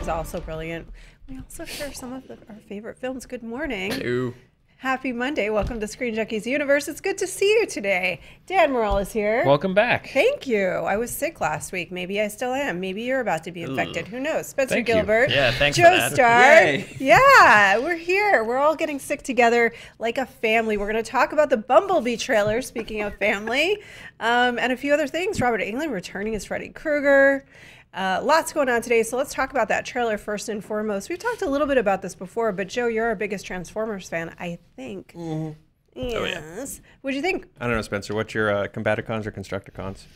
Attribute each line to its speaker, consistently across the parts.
Speaker 1: is also brilliant. We also share some of our favorite films. Good morning.
Speaker 2: Hello.
Speaker 1: Happy Monday. Welcome to Screen Junkies Universe. It's good to see you today. Dan Murrell is here.
Speaker 3: Welcome back.
Speaker 1: Thank you. I was sick last week. Maybe I still am. Maybe you're about to be infected. Who knows? Spencer
Speaker 3: Thank you.
Speaker 1: Gilbert.
Speaker 2: Yeah, thanks
Speaker 1: Joe
Speaker 2: for that.
Speaker 1: Star.
Speaker 2: Yay.
Speaker 1: Yeah, we're here. We're all getting sick together like a family. We're going to talk about the Bumblebee trailer, speaking of family, and a few other things. Robert Englund returning as Freddy Krueger. Lots going on today, so let's talk about that trailer first and foremost. We've talked a little bit about this before, but Joe, you're our biggest Transformers fan, I think.
Speaker 4: Mm-hmm.
Speaker 1: Yes.
Speaker 2: Oh, yeah.
Speaker 1: What'd you think?
Speaker 4: I don't know, Spencer. What's your Combaticons or Constructicons?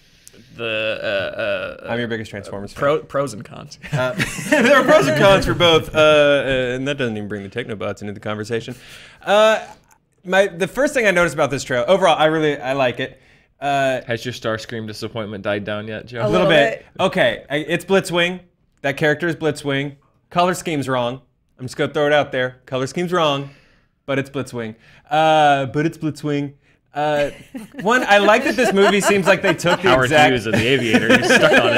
Speaker 4: I'm your biggest Transformers fan.
Speaker 2: Pros and cons.
Speaker 4: There are pros and cons for both, and that doesn't even bring the Technobots into the conversation. The first thing I noticed about this trailer, overall, I like it.
Speaker 3: Has your Starscream disappointment died down yet, Joe?
Speaker 4: A little bit. Okay, it's Blitzwing. That character is Blitzwing. Color scheme's wrong. I'm just gonna throw it out there. Color scheme's wrong, but it's Blitzwing. One, I like that this movie seems like they took the
Speaker 3: Howard Hughes of the Aviator. He's stuck on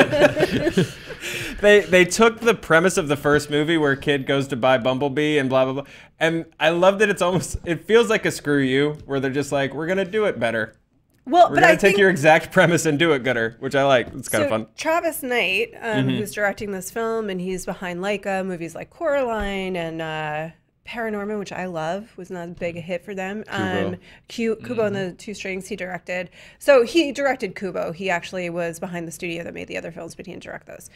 Speaker 3: it.
Speaker 4: They took the premise of the first movie where a kid goes to buy Bumblebee and blah blah blah, and I love that it feels like a Screw You, where they're just like, we're gonna do it better.
Speaker 1: Well,
Speaker 4: We're going to take your exact premise and do it gooder, which I like. It's kind of fun.
Speaker 1: Travis Knight, who's directing this film, and he's behind Leica, movies like Coraline and Paranorman, which I love, was not as big a hit for them. Kubo and the Two Strings he directed. So he directed Kubo. He actually was behind the studio that made the other films, but he didn't direct those.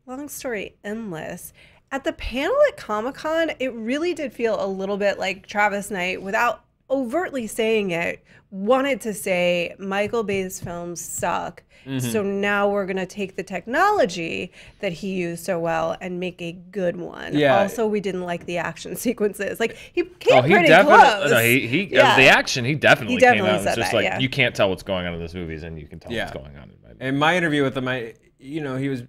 Speaker 1: Long story endless. At the panel at Comic-Con, it really did feel a little bit like Travis Knight, without overtly saying it, wanted to say Michael Bay's films suck. So now we're going to take the technology that he used so well and make a good one.
Speaker 4: Yeah.
Speaker 1: Also, we didn't like the action sequences. Like, he came pretty close.
Speaker 3: No, the action, he definitely came out.
Speaker 1: said
Speaker 3: It's just
Speaker 1: that,
Speaker 3: like,
Speaker 1: yeah.
Speaker 3: you can't tell what's going on in this movies, and you can tell what's going on.
Speaker 4: In my interview with him, he was,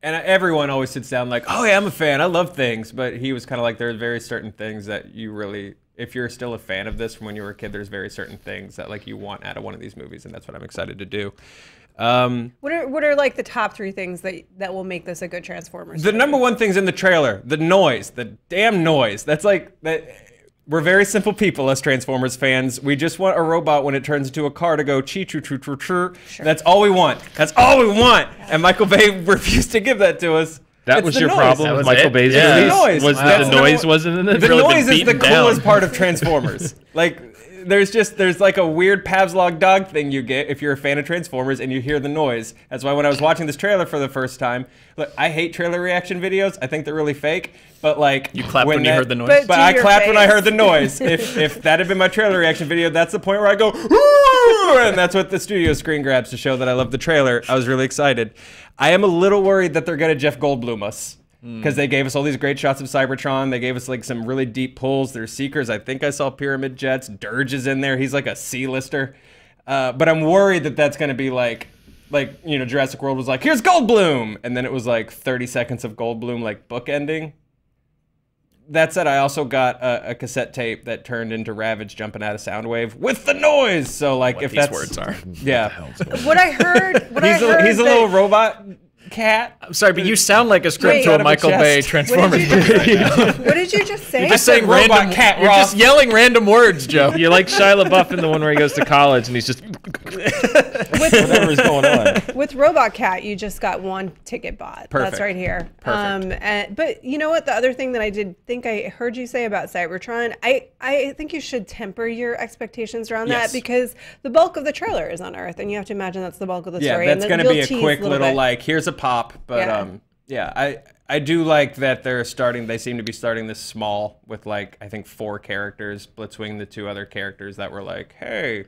Speaker 4: and everyone always sits down like, oh yeah, I'm a fan, I love things, but he was kind of like, there are very certain things that you really, if you're still a fan of this from when you were a kid, there's very certain things that like you want out of one of these movies, and that's what I'm excited to do.
Speaker 1: What are like the top three things that will make this a good Transformers
Speaker 4: The
Speaker 1: movie?
Speaker 4: number one thing's in the trailer, the noise, the damn noise. That's like that. We're very simple people as Transformers fans. We just want a robot when it turns into a car to go chee choo choo choo choo. That's all we want. That's all we want. And Michael Bay refused to give that to us.
Speaker 3: That was your
Speaker 4: noise.
Speaker 3: problem with Michael Bay's
Speaker 4: Yeah.
Speaker 3: release?
Speaker 4: The noise.
Speaker 3: Was that the noise wasn't in it?
Speaker 4: The
Speaker 2: really
Speaker 4: noise
Speaker 2: been
Speaker 4: is the
Speaker 2: beaten down.
Speaker 4: coolest part of Transformers. Like, there's like a weird Pavlov dog thing you get if you're a fan of Transformers and you hear the noise. That's why when I was watching this trailer for the first time, look, I hate trailer reaction videos. I think they're really fake. But like,
Speaker 2: You clapped when you heard the noise?
Speaker 4: But I clapped when I heard the noise. If that had been my trailer reaction video, that's the point where I go, "Ooh!" And that's what the studio screen grabs to show that I love the trailer. I was really excited. I am a little worried that they're gonna Jeff Goldblum us. Because they gave us all these great shots of Cybertron. They gave us like some really deep pulls. There's Seekers. I think I saw Pyramid Jets. Dirge is in there. He's like a C-lister. But I'm worried that that's going to be like, you know, Jurassic World was like, here's Goldblum. And then it was like 30 seconds of Goldblum like bookending. That said, I also got a cassette tape that turned into Ravage jumping out of Soundwave with the noise. So like,
Speaker 2: What
Speaker 4: if
Speaker 2: these
Speaker 4: that's
Speaker 2: words are.
Speaker 4: Yeah.
Speaker 1: What I heard,
Speaker 4: He's a little robot cat.
Speaker 2: I'm sorry, but you sound like a script
Speaker 1: Wait.
Speaker 2: to
Speaker 4: Out
Speaker 2: a
Speaker 4: of a
Speaker 2: Michael
Speaker 4: chest.
Speaker 2: Bay Transformers movie right now.
Speaker 1: what did you just say?
Speaker 2: You're just saying
Speaker 4: Robot
Speaker 2: random
Speaker 4: cat,
Speaker 2: You're
Speaker 4: Roth.
Speaker 2: just yelling random words, Joe.
Speaker 3: You're like Shia LaBeouf in the one where he goes to college and he's just whatever's going on.
Speaker 1: With Robot Cat, you just got one ticket bought.
Speaker 4: Perfect.
Speaker 1: That's right here.
Speaker 4: Perfect.
Speaker 1: But you know what? The other thing that I did think I heard you say about Cybertron, I think you should temper your expectations around
Speaker 4: Yes.
Speaker 1: that, because the bulk of the trailer is on Earth, and you have to imagine that's the bulk of the
Speaker 4: Yeah,
Speaker 1: story.
Speaker 4: that's
Speaker 1: and
Speaker 4: going to
Speaker 1: you'll
Speaker 4: be a
Speaker 1: tease
Speaker 4: quick
Speaker 1: little
Speaker 4: little
Speaker 1: bit.
Speaker 4: like, here's a pop. But
Speaker 1: Yeah.
Speaker 4: I do like that they seem to be starting this small with like, I think 4 characters, Blitzwing, the 2 other characters that were like, hey,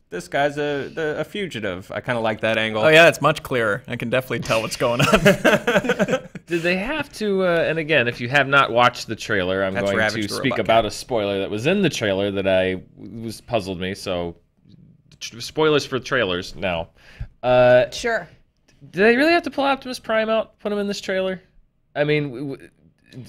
Speaker 4: this guy's a fugitive. I kind of like that angle.
Speaker 2: Oh yeah, it's much clearer. I can definitely tell what's going on.
Speaker 3: Did they have to, and again, if you have not watched the trailer, I'm
Speaker 4: That's
Speaker 3: going
Speaker 4: Ravage
Speaker 3: to
Speaker 4: the
Speaker 3: speak
Speaker 4: Robot
Speaker 3: about a spoiler that was in the trailer that was puzzled me, so spoilers for trailers now.
Speaker 1: Sure.
Speaker 3: Did they really have to pull Optimus Prime out, put him in this trailer? I mean,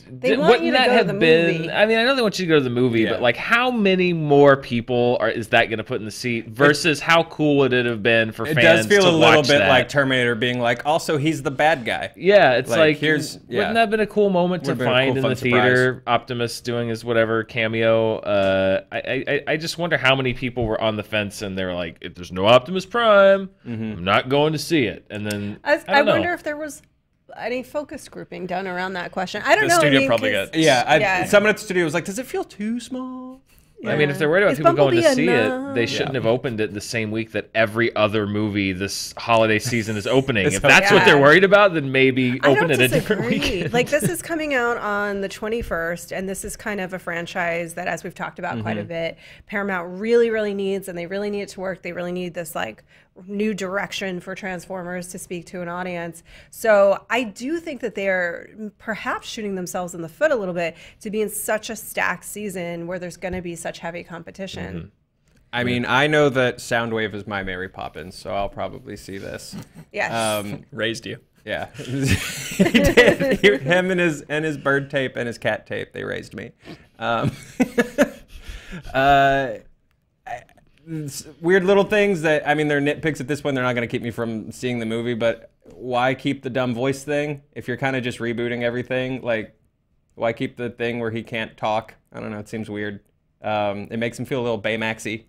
Speaker 1: They want you to go to the movie.
Speaker 3: I mean, I know they want you to go to the movie, but like, how many more people is that going to put in the seat versus how cool would it have been for fans to watch that?
Speaker 4: It does feel a little bit like Terminator being like, also he's the bad guy.
Speaker 3: Yeah, it's like
Speaker 4: here's
Speaker 3: wouldn't that have been a cool moment to find in the theater? Optimus doing his whatever cameo. I just wonder how many people were on the fence and they were like, if there's no Optimus Prime, I'm not going to see it. And then I
Speaker 1: wonder if there was any focus grouping done around that question. I don't know.
Speaker 2: The studio probably got.
Speaker 4: Someone at the studio was like, "Does it feel too small?"
Speaker 3: I mean, if they're worried about people going to see it, they shouldn't have opened it the same week that every other movie this holiday season is opening. If that's what they're worried about, then maybe open it a different weekend.
Speaker 1: Like, this is coming out on the 21st, and this is kind of a franchise that, as we've talked about quite a bit, Paramount really, really needs, and they really need it to work. They really need this, like, new direction for Transformers to speak to an audience. So I do think that they're perhaps shooting themselves in the foot a little bit to be in such a stacked season where there's going to be such heavy competition.
Speaker 4: I mean, I know that Soundwave is my Mary Poppins, so I'll probably see this.
Speaker 1: Yes.
Speaker 2: Raised you.
Speaker 4: Yeah. He did. Him and his bird tape and his cat tape, they raised me. Weird little things that, I mean, they're nitpicks at this point. They're not going to keep me from seeing the movie, but why keep the dumb voice thing? If you're kind of just rebooting everything, like, why keep the thing where he can't talk? I don't know. It seems weird. It makes him feel a little Baymaxy.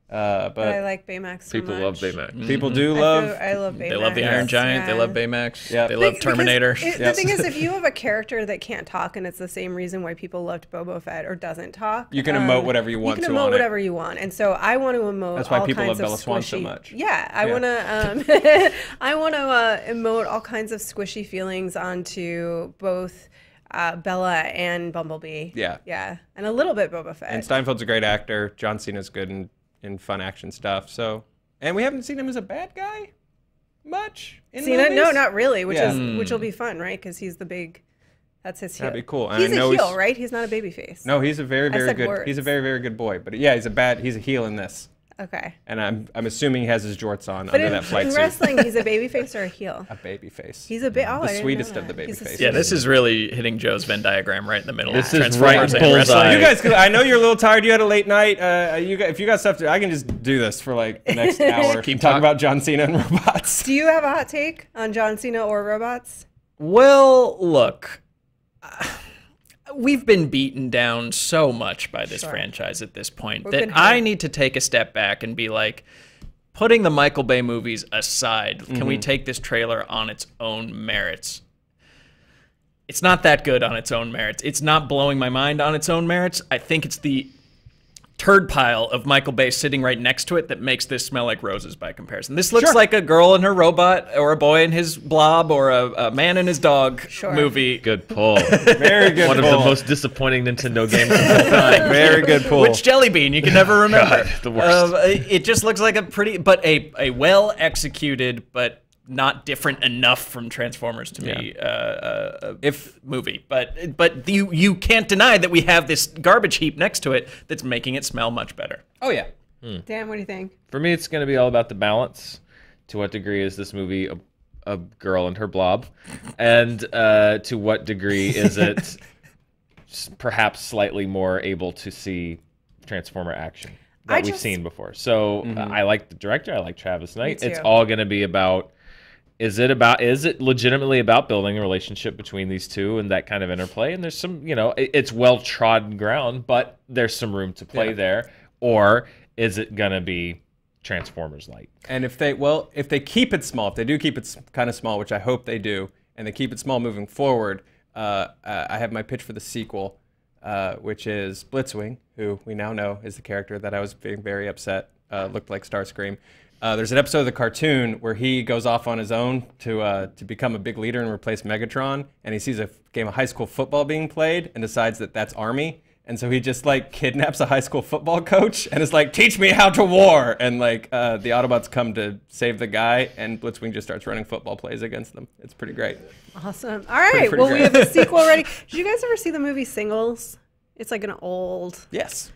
Speaker 4: But
Speaker 1: I like Baymax so
Speaker 3: people
Speaker 1: much.
Speaker 3: love Baymax.
Speaker 4: People do love.
Speaker 1: I love Baymax.
Speaker 2: They love the Iron Giant. They love Baymax.
Speaker 4: Yeah.
Speaker 2: They love Terminator.
Speaker 1: The thing is, if you have a character that can't talk, and it's the same reason why people loved Boba Fett or doesn't talk,
Speaker 4: You can emote whatever you want to.
Speaker 1: You can emote whatever you want, and so I want to emote.
Speaker 4: That's why
Speaker 1: all
Speaker 4: people
Speaker 1: kinds
Speaker 4: love
Speaker 1: of
Speaker 4: Bella Swan
Speaker 1: squishy,
Speaker 4: so much.
Speaker 1: Yeah, I want to. I want to emote all kinds of squishy feelings onto both Bella and Bumblebee.
Speaker 4: Yeah.
Speaker 1: Yeah, and a little bit Boba Fett.
Speaker 4: And Steinfeld's a great actor. John Cena's good in fun action stuff. So, and we haven't seen him as a bad guy much in
Speaker 1: Cena?
Speaker 4: movies.
Speaker 1: No, not really. Which will be fun, right? Because he's the big. That's his heel.
Speaker 4: That'd be cool.
Speaker 1: He's a heel, right? He's not a baby face.
Speaker 4: No, he's a very, very good.
Speaker 1: words.
Speaker 4: He's a very, very good boy. But yeah, he's a heel in this.
Speaker 1: Okay.
Speaker 4: And I'm assuming he has his jorts on
Speaker 1: But
Speaker 4: under
Speaker 1: in,
Speaker 4: that flight
Speaker 1: in
Speaker 4: suit.
Speaker 1: wrong, he's a baby face or a heel?
Speaker 4: A baby face.
Speaker 1: He's a bit. Oh,
Speaker 4: The sweetest of the baby
Speaker 1: He's a
Speaker 4: faces.
Speaker 2: Yeah, this is really hitting Joe's Venn diagram right in the middle.
Speaker 3: This
Speaker 2: of
Speaker 3: is right
Speaker 2: Transformers and
Speaker 3: bullseye.
Speaker 2: wrestling.
Speaker 4: You guys, I know you're a little tired. You had a late night. If you got stuff to, I can just do this for like the next hour.
Speaker 2: Keep
Speaker 4: talk
Speaker 2: talk-
Speaker 4: about John Cena and robots.
Speaker 1: Do you have a hot take on John Cena or robots?
Speaker 2: Well, look, we've been beaten down so much by this franchise at this point
Speaker 1: We've been
Speaker 2: that
Speaker 1: hurt.
Speaker 2: I need to take a step back and be like, putting the Michael Bay movies aside, can we take this trailer on its own merits? It's not that good on its own merits. It's not blowing my mind on its own merits. I think it's the turd pile of Michael Bay sitting right next to it that makes this smell like roses by comparison. This looks like a girl and her robot, or a boy and his blob, or a man and his dog movie.
Speaker 3: Good pull.
Speaker 4: Very good.
Speaker 3: One of the most disappointing Nintendo games of all time.
Speaker 4: Very good pull.
Speaker 2: Which Jelly Bean? You can never remember.
Speaker 3: God, the worst.
Speaker 2: It just looks like a pretty, but a well executed, but not different enough from Transformers to me movie. But you can't deny that we have this garbage heap next to it that's making it smell much better.
Speaker 4: Oh yeah.
Speaker 1: Dan, what do you think?
Speaker 3: For me, it's going to be all about the balance. To what degree is this movie a girl and her blob? And to what degree is it perhaps slightly more able to see Transformer action that we've seen before? So I like the director. I like Travis Knight. It's all going to be about... Is it legitimately about building a relationship between these two and that kind of interplay? And there's some, it's well-trodden ground, but there's some room to play there. Or is it going to be Transformers-like?
Speaker 4: And if they keep it small, if they do keep it kind of small, which I hope they do, and they keep it small moving forward, I have my pitch for the sequel, which is Blitzwing, who we now know is the character that I was being very upset looked like Starscream. There's an episode of the cartoon where he goes off on his own to become a big leader and replace Megatron, and he sees a game of high school football being played and decides that that's Army, and so he just like kidnaps a high school football coach and is like, teach me how to war, and like the Autobots come to save the guy, and Blitzwing just starts running football plays against them. It's pretty great.
Speaker 1: Awesome. All right, well, we have the sequel already. Did you guys ever see the movie Singles? It's like an old...
Speaker 4: Yes.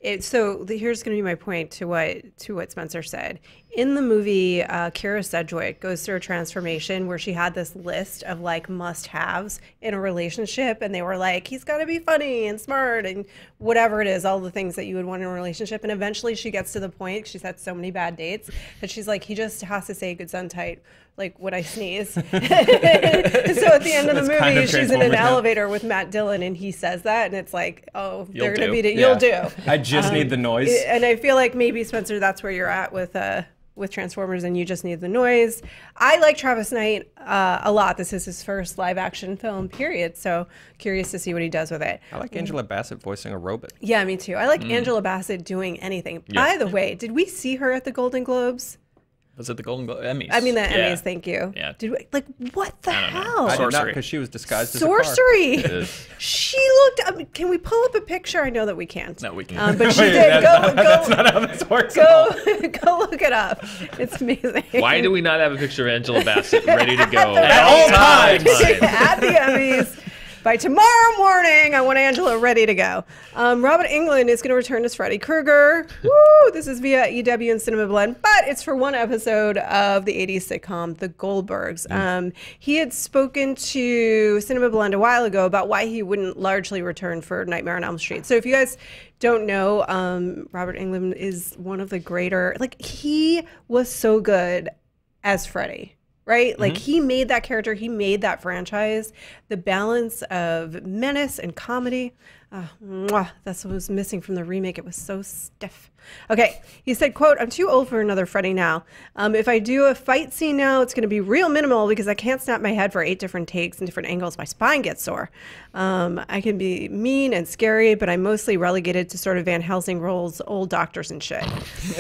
Speaker 1: Here's going to be my point to what Spencer said. In the movie, Kira Sedgwick goes through a transformation where she had this list of like must-haves in a relationship, and they were like, he's got to be funny and smart and whatever it is, all the things that you would want in a relationship. And eventually she gets to the point, she's had so many bad dates, that she's like, he just has to say Gesundheit, like when I sneeze. So at the end of the movie, she's in an elevator with Matt Dillon, and he says that, and it's like, oh, they're going to be, you'll do.
Speaker 4: I just need the noise.
Speaker 1: And I feel like maybe, Spencer, that's where you're at with Transformers, and you just need the noise. I like Travis Knight a lot. This is his first live action film, period. So curious to see what he does with it.
Speaker 4: I like Angela Bassett voicing a robot.
Speaker 1: Yeah, me too. I like Angela Bassett doing anything. Yeah. By the way, did we see her at the Golden Globes?
Speaker 2: Was it the Golden Emmys?
Speaker 1: I mean the Emmys. Thank you.
Speaker 2: Yeah.
Speaker 1: Did we, like, what the hell?
Speaker 4: I did not, because she was disguised as a
Speaker 1: sorcery. She looked. Can we pull up a picture? I know that we can't.
Speaker 2: No, we can't.
Speaker 1: But she did.
Speaker 4: That's not how this works.
Speaker 1: Go look it up. It's amazing.
Speaker 3: Why do we not have a picture of Angela Bassett ready to go
Speaker 1: at
Speaker 3: all times?
Speaker 1: At the Emmys. By tomorrow morning, I want Angela ready to go. Robert Englund is going to return as Freddy Krueger. Woo! This is via EW and Cinema Blend, but it's for one episode of the 80s sitcom, The Goldbergs. He had spoken to Cinema Blend a while ago about why he wouldn't largely return for Nightmare on Elm Street. So if you guys don't know, Robert Englund is one of the greater, like, he was so good as Freddy. Right? Like, he made that character. He made that franchise. The balance of menace and comedy. That's what was missing from the remake. It was so stiff. Okay. He said, quote, "I'm too old for another Freddy now. If I do a fight scene now, it's going to be real minimal because I can't snap my head for 8 different takes and different angles. My spine gets sore. I can be mean and scary, but I'm mostly relegated to sort of Van Helsing roles, old doctors and shit."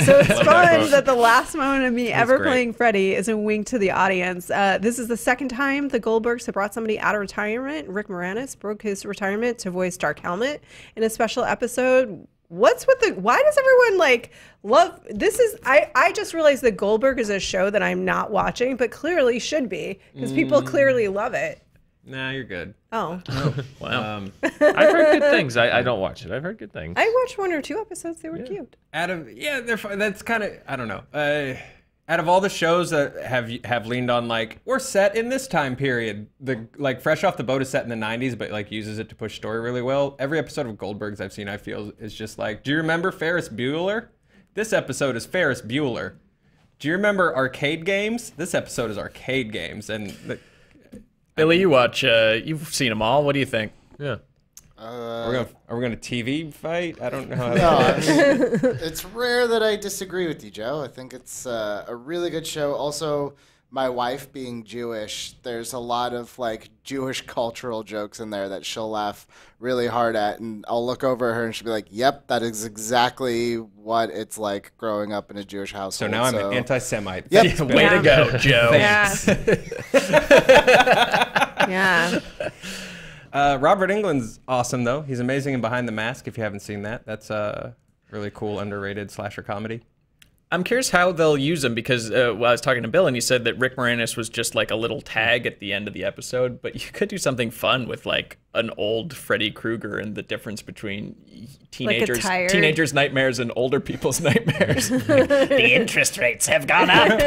Speaker 1: So it's fun that the last moment of me ever playing Freddy is a wink to the audience. This is the second time the Goldbergs have brought somebody out of retirement. Rick Moranis broke his retirement to voice Dark Helmet in a special episode. What's with the, why does everyone like love, this is, I just realized that Goldberg is a show that I'm not watching, but clearly should be, because people clearly love it.
Speaker 4: Nah, you're good.
Speaker 1: Oh.
Speaker 2: Wow.
Speaker 3: I've heard good things. I don't watch it. I've heard good things.
Speaker 1: I watched 1 or 2 episodes. They were cute.
Speaker 4: They're fine. That's kind of, I don't know. Out of all the shows that have leaned on, like, we're set in this time period, the like Fresh Off the Boat is set in the 90s, but like uses it to push story really well. Every episode of Goldbergs I've seen, I feel, is just like, do you remember Ferris Bueller? This episode is Ferris Bueller. Do you remember arcade games? This episode is arcade games. And
Speaker 2: Billy, you watch, you've seen them all. What do you think?
Speaker 3: Yeah.
Speaker 4: are we gonna TV fight? I don't know how
Speaker 5: it's rare that I disagree with you, Joe. I think it's a really good show. Also, my wife being Jewish, there's a lot of like Jewish cultural jokes in there that she'll laugh really hard at, and I'll look over at her and she'll be like, "Yep, that is exactly what it's like growing up in a Jewish household."
Speaker 4: So now I'm an anti-Semite.
Speaker 5: Yep.
Speaker 2: Way to go, Joe.
Speaker 1: Yeah. Yeah.
Speaker 4: Robert Englund's awesome, though. He's amazing in Behind the Mask, if you haven't seen that. That's a really cool, underrated slasher comedy.
Speaker 2: I'm curious how they'll use him, because I was talking to Bill and he said that Rick Moranis was just like a little tag at the end of the episode, but you could do something fun with like an old Freddy Krueger and the difference between teenagers' nightmares and older people's nightmares. The interest rates have gone up.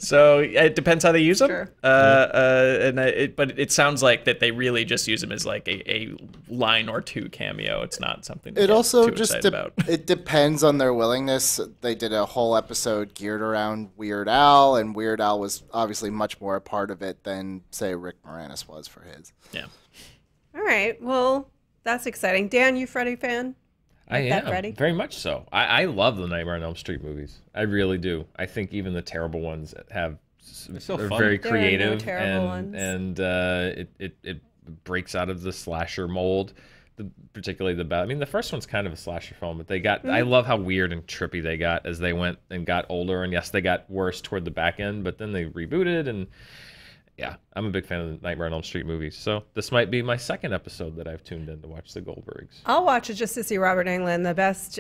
Speaker 2: So it depends how they use him.
Speaker 1: Sure.
Speaker 2: But it sounds like that they really just use him as like a line or two cameo. It's not something
Speaker 5: It also
Speaker 2: too
Speaker 5: just
Speaker 2: excited about.
Speaker 5: It depends on their willingness. They did a whole episode geared around Weird Al, and Weird Al was obviously much more a part of it than, say, Rick Moranis was for his.
Speaker 2: Yeah.
Speaker 1: All right. Well, that's exciting. Dan, you Freddy fan?
Speaker 3: I
Speaker 1: that
Speaker 3: am,
Speaker 1: Freddy?
Speaker 3: very much so. I love the Nightmare on Elm Street movies. I really do. I think even the terrible ones are
Speaker 4: still fun.
Speaker 3: very
Speaker 1: There are no
Speaker 3: creative,
Speaker 1: terrible ones.
Speaker 3: and it breaks out of the slasher mold. Particularly the first one's kind of a slasher film, but they got. I love how weird and trippy they got as they went and got older. And yes, they got worse toward the back end, but then they rebooted, and yeah, I'm a big fan of the Nightmare on Elm Street movies. So this might be my second episode that I've tuned in to watch the Goldbergs.
Speaker 1: I'll watch it just to see Robert Englund. The best.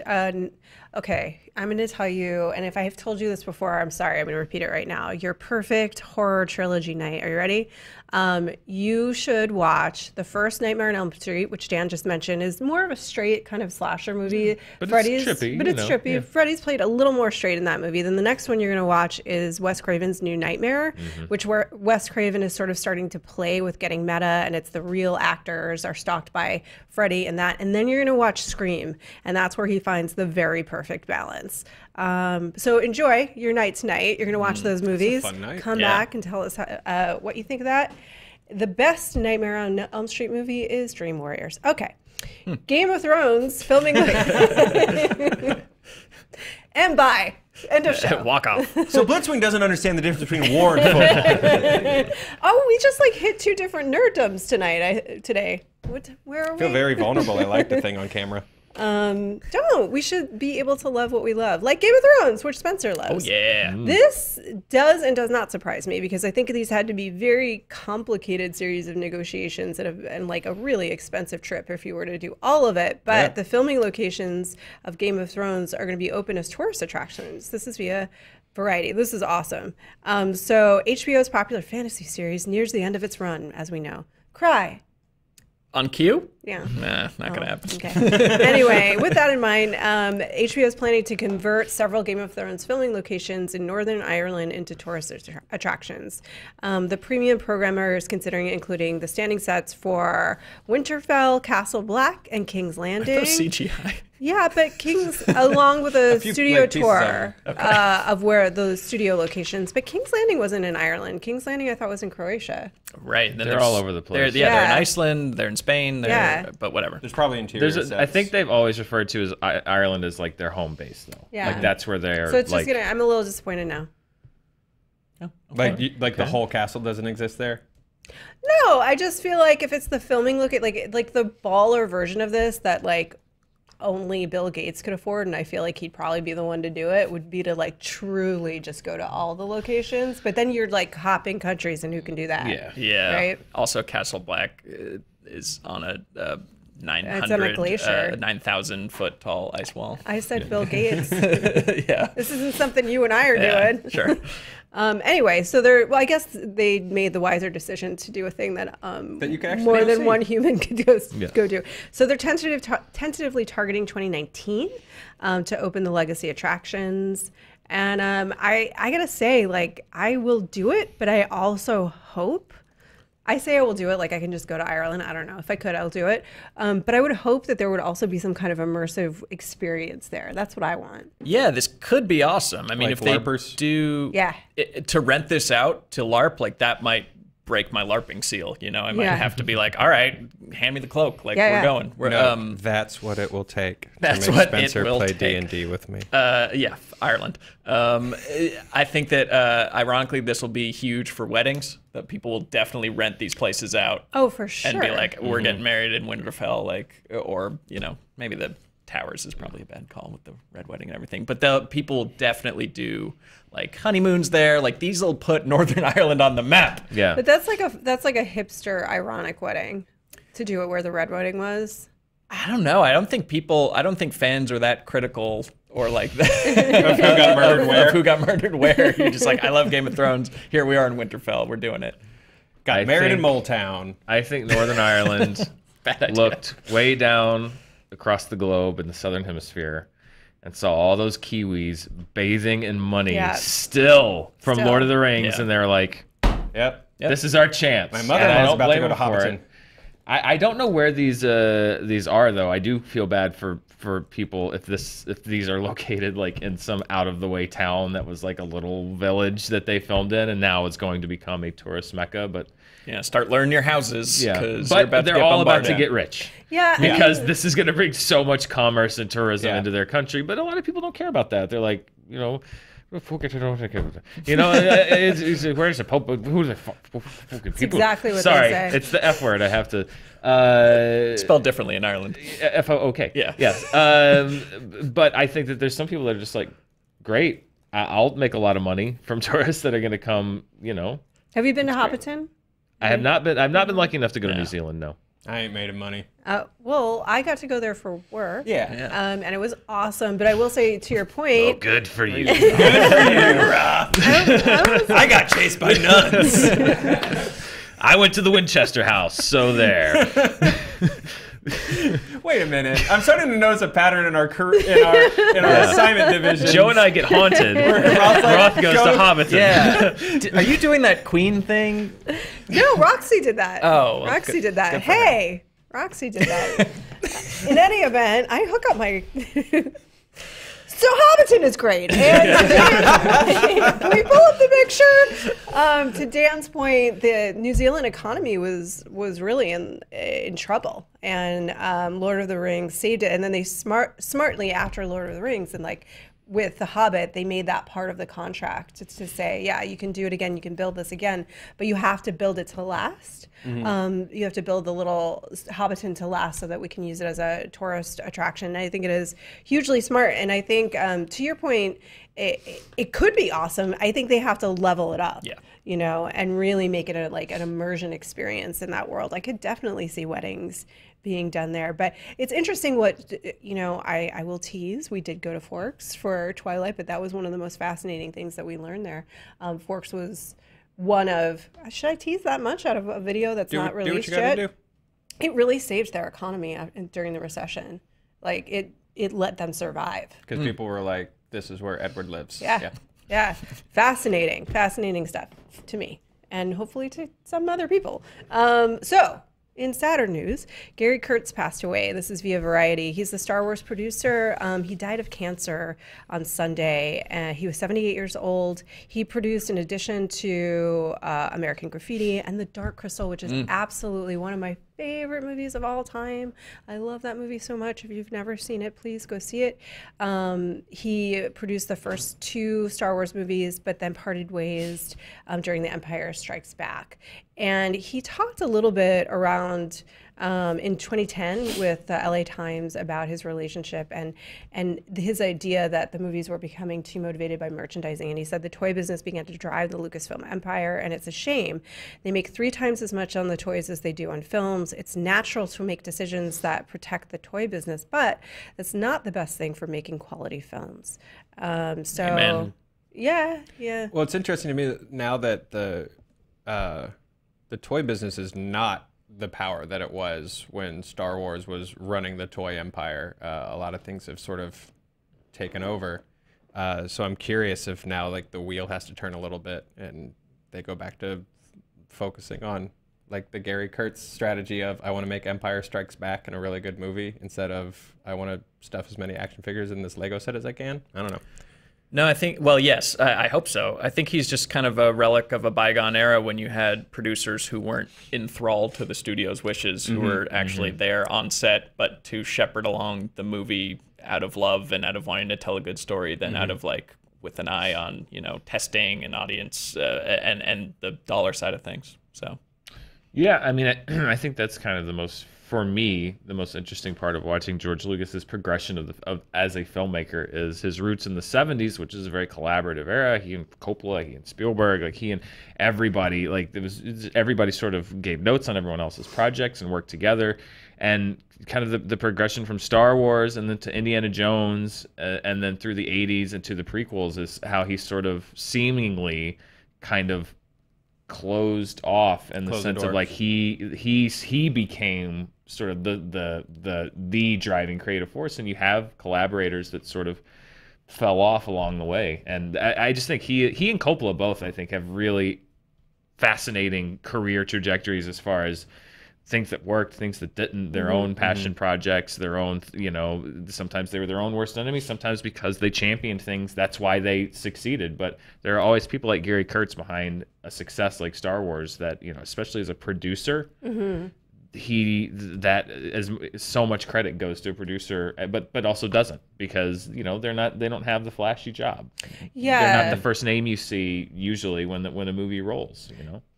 Speaker 1: Okay, I'm going to tell you, and if I have told you this before, I'm sorry. I'm going to repeat it right now. Your perfect horror trilogy night. Are you ready? You should watch the first Nightmare on Elm Street, which Dan just mentioned, is more of a straight kind of slasher movie.
Speaker 3: But
Speaker 1: Freddy's,
Speaker 3: it's trippy.
Speaker 1: But it's trippy. Yeah. Freddy's played a little more straight in that movie. Then the next one you're going to watch is Wes Craven's New Nightmare, which where Wes Craven is sort of starting to play with getting meta, and it's the real actors are stalked by Freddy and that. And then you're going to watch Scream, and that's where he finds the very perfect balance. So enjoy your night tonight. You're going to watch those movies.
Speaker 4: Fun night.
Speaker 1: Come back and tell us what you think of that. The best Nightmare on Elm Street movie is Dream Warriors. Okay. Game of Thrones filming. And bye. End of show.
Speaker 2: Walk off.
Speaker 4: So Blitzwing doesn't understand the difference between war and football.
Speaker 1: Oh, we just like hit two different nerddoms today. Where are we?
Speaker 4: I feel very vulnerable. I like the thing on camera.
Speaker 1: Don't. We should be able to love what we love. Like Game of Thrones, which Spencer loves.
Speaker 2: Oh, yeah.
Speaker 1: This does and does not surprise me because I think these had to be very complicated series of negotiations and like a really expensive trip if you were to do all of it. But the filming locations of Game of Thrones are going to be open as tourist attractions. This is via Variety. This is awesome. So HBO's popular fantasy series nears the end of its run, as we know. Cry.
Speaker 2: On cue?
Speaker 1: Yeah.
Speaker 2: Nah, not going to happen.
Speaker 1: Okay. Anyway, with that in mind, HBO is planning to convert several Game of Thrones filming locations in Northern Ireland into tourist attractions. The premium programmer is considering including the standing sets for Winterfell, Castle Black, and King's Landing.
Speaker 2: Those CGI.
Speaker 1: Yeah, but King's, along with a
Speaker 4: few,
Speaker 1: studio
Speaker 4: like, pieces
Speaker 1: tour of where those studio locations. But King's Landing wasn't in Ireland. King's Landing, I thought, was in Croatia.
Speaker 2: Right. Then
Speaker 3: They're all over the place.
Speaker 2: They're in Iceland, they're in Spain, but whatever.
Speaker 4: There's probably interior sets.
Speaker 3: I think they've always referred to as Ireland as like their home base, though.
Speaker 1: Yeah.
Speaker 3: Like that's where they're.
Speaker 1: So it's
Speaker 3: like,
Speaker 1: just I'm a little disappointed now.
Speaker 2: Oh, okay.
Speaker 4: Like the whole castle doesn't exist there?
Speaker 1: No, I just feel like if it's the filming look at like the baller version of this that like only Bill Gates could afford, and I feel like he'd probably be the one to do it, would be to like truly just go to all the locations. But then you're like hopping countries, and who can do that?
Speaker 2: Yeah.
Speaker 1: Right?
Speaker 2: Also, Castle Black is on a
Speaker 1: It's on a glacier.
Speaker 2: 9,000 foot tall ice wall.
Speaker 1: I said Bill Gates.
Speaker 2: Yeah.
Speaker 1: This isn't something you and I are doing.
Speaker 2: Sure.
Speaker 1: Anyway, so I guess they made the wiser decision to do a thing that
Speaker 4: you can actually
Speaker 1: more than
Speaker 4: see.
Speaker 1: one human could go do. So they're tentatively targeting 2019 to open the legacy attractions. And I gotta say, like, I will do it, but I also hope. I say I will do it, like I can just go to Ireland. I don't know. If I could, I'll do it. But I would hope that there would also be some kind of immersive experience there. That's what I want.
Speaker 2: Yeah, this could be awesome. I mean,
Speaker 4: Like
Speaker 2: if they
Speaker 4: LARPers?
Speaker 2: do to rent this out to LARP, like that might break my LARPing seal. You know, I might have to be like, all right, hand me the cloak. Like we're going. We're,
Speaker 4: that's what it will take.
Speaker 2: That's
Speaker 4: to make
Speaker 2: what
Speaker 4: Spencer
Speaker 2: it will
Speaker 4: play
Speaker 2: take.
Speaker 4: D&D with me.
Speaker 2: Yeah, Ireland. I think that ironically, this will be huge for weddings. That people will definitely rent these places out.
Speaker 1: Oh, for sure.
Speaker 2: And be like, we're getting married in Winterfell, like, or you know, maybe the Towers is probably a bad call with the red wedding and everything. But the people will definitely do like honeymoons there. Like these will put Northern Ireland on the map.
Speaker 3: Yeah.
Speaker 1: But that's like a hipster ironic wedding to do it where the red wedding was.
Speaker 2: I don't know. I don't think fans are that critical or like that.
Speaker 4: Of who got murdered where?
Speaker 2: Of who got murdered where. You're just like, I love Game of Thrones. Here we are in Winterfell. We're doing it.
Speaker 4: Got married in Moulton.
Speaker 3: I think Northern Ireland looked way down across the globe in the Southern Hemisphere and saw all those Kiwis bathing in money still from Lord of the Rings. And they're like,
Speaker 4: Yep.
Speaker 3: this is our chance.
Speaker 4: My mother-in-law's about to go to Hobbiton.
Speaker 3: I don't know where these are though. I do feel bad for people if these are located like in some out of the way town that was like a little village that they filmed in, and now it's going to become a tourist mecca. But
Speaker 2: yeah, start learning your houses.
Speaker 3: Yeah, but they're all about to get rich.
Speaker 1: Yeah,
Speaker 3: because this is going to bring so much commerce and tourism into their country. But a lot of people don't care about that. They're like, you know. You know, where's the Pope? Who's the fucking people?
Speaker 1: Exactly what
Speaker 3: Sorry,
Speaker 1: they say.
Speaker 3: it's the F word. I have to
Speaker 2: spelled differently in Ireland.
Speaker 3: Okay.
Speaker 2: Yeah.
Speaker 3: Yes. But I think that there's some people that are just like, great. I'll make a lot of money from tourists that are going to come. You know,
Speaker 1: Have you been to Hobbiton?
Speaker 3: I have not been. I've not been lucky enough to go to New Zealand. No.
Speaker 4: I ain't made of money.
Speaker 1: Well, I got to go there for work.
Speaker 4: Yeah.
Speaker 1: And it was awesome. But I will say, to your point,
Speaker 3: Good for you.
Speaker 2: Roth. I got chased by nuns.
Speaker 3: I went to the Winchester House, so there.
Speaker 4: Wait a minute. I'm starting to notice a pattern in our assignment division.
Speaker 3: Joe and I get haunted. Roth goes to Hobbiton.
Speaker 2: Yeah. Are you doing that Queen thing?
Speaker 1: no, Roxy did that.
Speaker 2: Oh, well,
Speaker 1: Roxy
Speaker 2: good-
Speaker 1: did that.
Speaker 2: good for
Speaker 1: Hey, Roxy did that. In any event, I hook up my. So Hobbiton is great. And can we pull up the picture? To Dan's point, the New Zealand economy was really in trouble, and Lord of the Rings saved it. And then they smartly after Lord of the Rings and like with The Hobbit, they made that part of the contract to say, yeah, you can do it again, you can build this again, but you have to build it to last. You have to build the little Hobbiton to last so that we can use it as a tourist attraction. And I think it is hugely smart. And I think, to your point, it could be awesome. I think they have to level it up.
Speaker 2: Yeah.
Speaker 1: You know, and really make it an immersion experience in that world. I could definitely see weddings being done there. But it's interesting what, I will tease. We did go to Forks for Twilight, but that was one of the most fascinating things that we learned there. Forks was one of, should I tease that much out of a video that's not released yet? Do. It really saved their economy during the recession. Like it let them survive.
Speaker 4: Because people were like, this is where Edward lives.
Speaker 1: Yeah, fascinating stuff to me, and hopefully to some other people. So, in sadder news, Gary Kurtz passed away. This is via Variety. He's the Star Wars producer. He died of cancer on Sunday. He was 78 years old. He produced, in addition to American Graffiti and The Dark Crystal, which is absolutely one of my favorite movies of all time. I love that movie so much. If you've never seen it, please go see it. He produced the first 2 Star Wars movies, but then parted ways during The Empire Strikes Back. And he talked a little bit around in 2010 with the LA Times about his relationship and his idea that the movies were becoming too motivated by merchandising. And he said the toy business began to drive the Lucasfilm empire, and it's a shame. They make 3 times as much on the toys as they do on films. It's natural to make decisions that protect the toy business, but that's not the best thing for making quality films.
Speaker 2: Amen.
Speaker 1: Yeah.
Speaker 4: Well, it's interesting to me now that the toy business is not the power that it was when Star Wars was running the toy empire. A lot of things have sort of taken over. So I'm curious if now like the wheel has to turn a little bit and they go back to focusing on like the Gary Kurtz strategy of I want to make Empire Strikes Back and a really good movie instead of I want to stuff as many action figures in this Lego set as I can. I don't know.
Speaker 2: No, I think, well, yes, I hope so. I think he's just kind of a relic of a bygone era when you had producers who weren't enthralled to the studio's wishes, who were actually there on set, but to shepherd along the movie out of love and out of wanting to tell a good story than out of like with an eye on, testing and audience and the dollar side of things. So,
Speaker 3: yeah, I mean, I think that's kind of the most interesting part of watching George Lucas's progression of as a filmmaker is his roots in the 70s, which is a very collaborative era. He and Coppola, he and Spielberg, like he and everybody, everybody sort of gave notes on everyone else's projects and worked together. And kind of the progression from Star Wars and then to Indiana Jones and then through the 80s and to the prequels is how he sort of seemingly kind of closed off in the sense of like he became sort of the driving creative force, and you have collaborators that sort of fell off along the way. And I just think he and Coppola both, I think, have really fascinating career trajectories as far as things that worked, things that didn't, their own passion projects, their own, sometimes they were their own worst enemies, sometimes because they championed things, that's why they succeeded. But there are always people like Gary Kurtz behind a success like Star Wars that, especially as a producer, as so much credit goes to a producer, but also doesn't, because they don't have the flashy job.
Speaker 1: Yeah,
Speaker 3: they're not the first name you see usually when a movie rolls.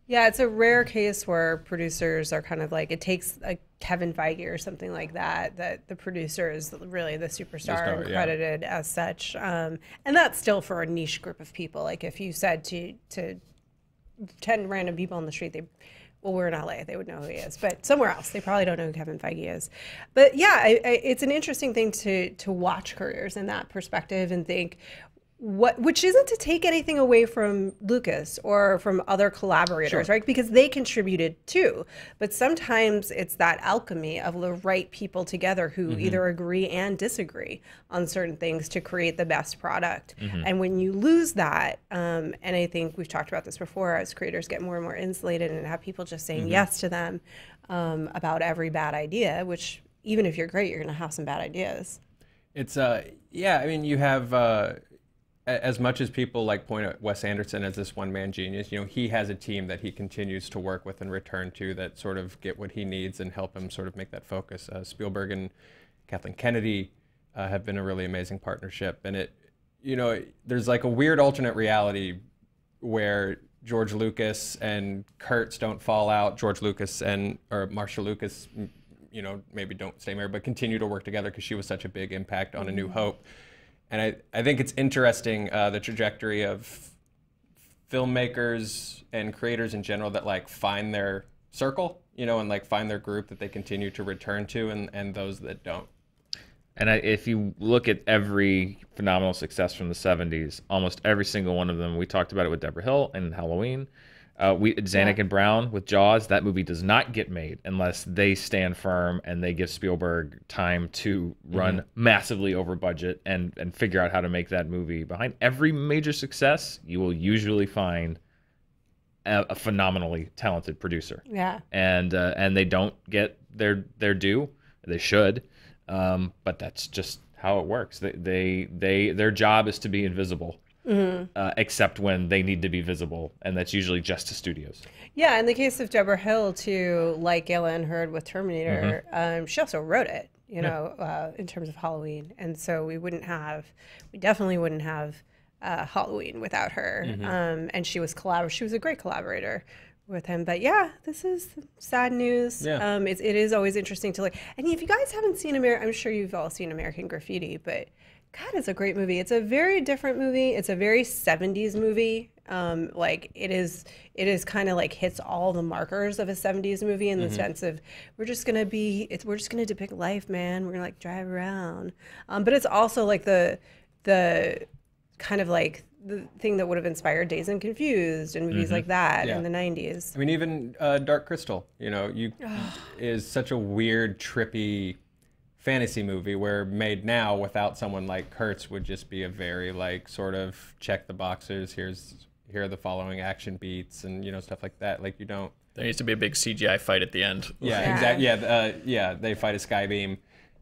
Speaker 1: Yeah, it's a rare case where producers are kind of like, it takes a Kevin Feige or something like that the producer is really the superstar and credited as such. And that's still for a niche group of people. Like if you said to 10 random people on the street, well, we're in LA, they would know who he is, but somewhere else, they probably don't know who Kevin Feige is. But yeah, it's an interesting thing to watch careers in that perspective and think, which isn't to take anything away from Lucas or from other collaborators, right? Because they contributed too. But sometimes it's that alchemy of the right people together who either agree and disagree on certain things to create the best product. And when you lose that, and I think we've talked about this before, as creators get more and more insulated and have people just saying yes to them about every bad idea, which even if you're great, you're going to have some bad ideas.
Speaker 4: It's, yeah, I mean, you have... as much as people like point at Wes Anderson as this one-man genius, you know, he has a team that he continues to work with and return to that sort of get what he needs and help him sort of make that focus. Spielberg and Kathleen Kennedy have been a really amazing partnership. And it, you know, there's like a weird alternate reality where George Lucas and Kurtz don't fall out. George Lucas or Marcia Lucas, you know, maybe don't stay married, but continue to work together because she was such a big impact on A New Hope. And I think it's interesting, the trajectory of filmmakers and creators in general that like find their circle, you know, and like find their group that they continue to return to, and those that don't.
Speaker 3: And if you look at every phenomenal success from the 70s, almost every single one of them, we talked about it with Deborah Hill and Halloween. Zanuck and Brown with Jaws, that movie does not get made unless they stand firm and they give Spielberg time to run massively over budget and figure out how to make that movie. Behind every major success, you will usually find a phenomenally talented producer.
Speaker 1: Yeah.
Speaker 3: And they don't get their due. They should, but that's just how it works. Their job is to be invisible. Except when they need to be visible, and that's usually just to studios.
Speaker 1: Yeah, in the case of Deborah Hill, too, like Galen Hurd with Terminator, she also wrote it, you know, in terms of Halloween. And so we definitely wouldn't have Halloween without her. And she was a great collaborator with him. But yeah, this is sad news.
Speaker 4: Yeah.
Speaker 1: It is always interesting to look. And if you guys haven't seen I'm sure you've all seen American Graffiti, but God, it's a great movie. It's a very different movie. It's a very 70s movie. Like it is kind of like hits all the markers of a 70s movie in the sense of we're just gonna depict life, man. We're gonna like drive around. But it's also like the kind of like the thing that would have inspired Dazed and Confused and movies like that in the 90s.
Speaker 4: I mean, even Dark Crystal, you know, is such a weird, trippy fantasy movie where made now without someone like Kurtz would just be a very like sort of check the boxes, here are the following action beats and, you know, stuff like that. Like you don't.
Speaker 2: There needs to be a big CGI fight at the end.
Speaker 4: Yeah, exactly. Yeah, they fight a sky beam.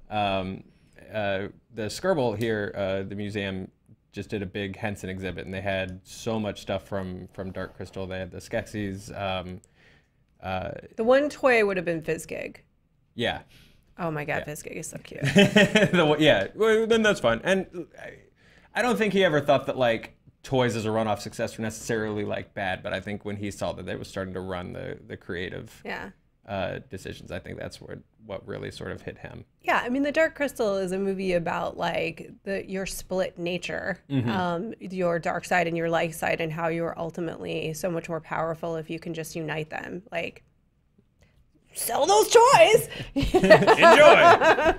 Speaker 4: The Skirball here, the museum just did a big Henson exhibit, and they had so much stuff from Dark Crystal. They had the Skeksis.
Speaker 1: The one toy would have been Fizzgig.
Speaker 4: Yeah.
Speaker 1: Oh my God, Fizzgig is so cute.
Speaker 4: Yeah, well, then that's fine. And I don't think he ever thought that like toys as a runoff success were necessarily like bad, but I think when he saw that they were starting to run the creative decisions, I think that's what really sort of hit him.
Speaker 1: Yeah, I mean, The Dark Crystal is a movie about like your split nature, your dark side and your light side, and how you're ultimately so much more powerful if you can just unite them. Like, sell those toys.
Speaker 3: Enjoy.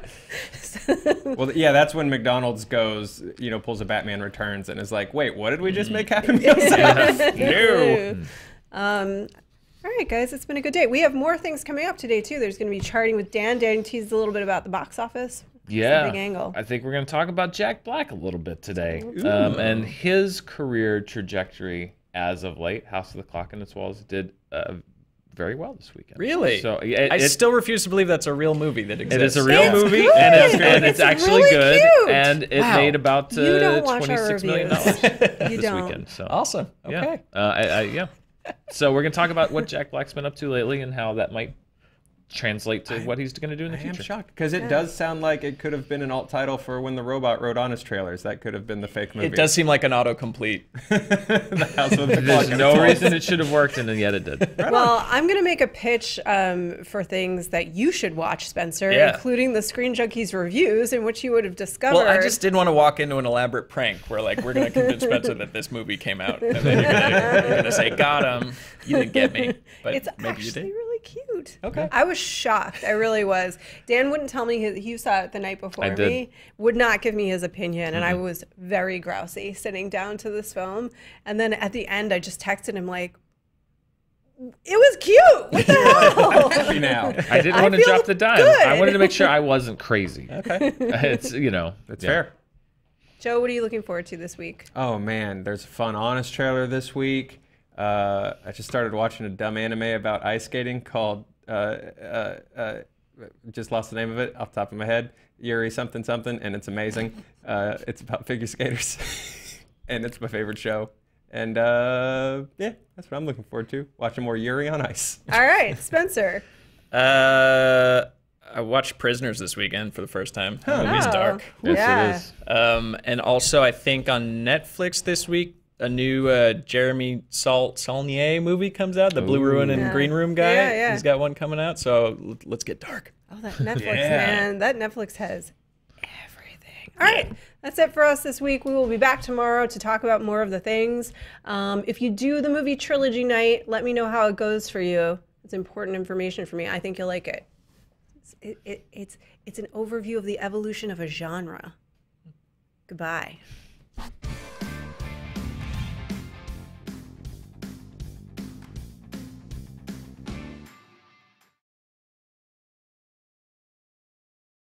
Speaker 4: Well, yeah, that's when McDonald's goes, you know, pulls a Batman Returns and is like, wait, what did we just make happen? No.
Speaker 1: All right, guys, it's been a good day. We have more things coming up today, too. There's going to be charting with Dan. Dan teased a little bit about the box office.
Speaker 3: Yeah,
Speaker 1: big angle.
Speaker 3: I think we're going to talk about Jack Black a little bit today, and his career trajectory as of late. House of the Clock and its Walls did very well this weekend.
Speaker 2: Really?
Speaker 3: So
Speaker 2: I still refuse to believe that's a real movie that exists.
Speaker 3: It is a real movie,
Speaker 1: good.
Speaker 3: and it's actually
Speaker 1: really
Speaker 3: good,
Speaker 1: cute.
Speaker 3: and it made about $26 million
Speaker 1: You
Speaker 3: this
Speaker 1: don't.
Speaker 3: weekend. So
Speaker 2: Awesome. Okay.
Speaker 3: yeah. So we're gonna talk about what Jack Black's been up to lately and how that might translate to what he's going to do in the
Speaker 4: I
Speaker 3: future.
Speaker 4: am shocked because it does sound like it could have been an alt title for When the Robot Rode on His Trailers. That could have been the fake movie.
Speaker 2: It does seem like an autocomplete.
Speaker 4: The House with the
Speaker 3: There's
Speaker 4: Plug.
Speaker 3: no reason it should have worked, and yet it did.
Speaker 1: Well, I'm going to make a pitch for things that you should watch, Spencer,
Speaker 2: Yeah.
Speaker 1: including the Screen Junkies reviews in which you would have discovered.
Speaker 2: Well, I just didn't want to walk into an elaborate prank where like we're gonna convince Spencer that this movie came out, and then you're gonna say, "Got him, you didn't get me," but
Speaker 1: It's
Speaker 2: maybe you
Speaker 1: actually
Speaker 2: did.
Speaker 1: really cute.
Speaker 2: Okay.
Speaker 1: I was shocked. I really was. Dan wouldn't tell me he saw it the night before
Speaker 3: I did.
Speaker 1: me. Would not give me his opinion, and I was very grousy sitting down to this film. And then at the end, I just texted him like, "It was cute. What the hell?"
Speaker 4: Happy now.
Speaker 3: I didn't
Speaker 1: I
Speaker 3: want to
Speaker 1: feel
Speaker 3: drop the dime.
Speaker 1: good.
Speaker 3: I wanted to make sure I wasn't crazy.
Speaker 2: Okay.
Speaker 3: It's,
Speaker 4: That's
Speaker 3: yeah.
Speaker 4: fair.
Speaker 1: Joe, what are you looking forward to this week?
Speaker 4: Oh man, there's a fun Honest trailer this week. I just started watching a dumb anime about ice skating called just lost the name of it off the top of my head. Yuri something something, and it's amazing. It's about figure skaters, and it's my favorite show. And yeah, that's what I'm looking forward to. Watching more Yuri on Ice.
Speaker 1: All right, Spencer.
Speaker 2: I watched Prisoners this weekend for the first time. The movie's
Speaker 1: Oh.
Speaker 2: dark.
Speaker 3: Yes,
Speaker 1: Yeah.
Speaker 3: it is.
Speaker 2: And also, I think on Netflix this week, a new Jeremy Saulnier movie comes out. The Blue Ruin and
Speaker 1: Yeah.
Speaker 2: Green Room guy.
Speaker 1: Yeah, yeah.
Speaker 2: He's got one coming out. So let's get dark.
Speaker 1: Oh, that Netflix,
Speaker 2: Yeah.
Speaker 1: man. That Netflix has everything. All right. That's it for us this week. We will be back tomorrow to talk about more of the things. If you do the movie trilogy night, let me know how it goes for you. It's important information for me. I think you'll like it. It's an overview of the evolution of a genre. Goodbye.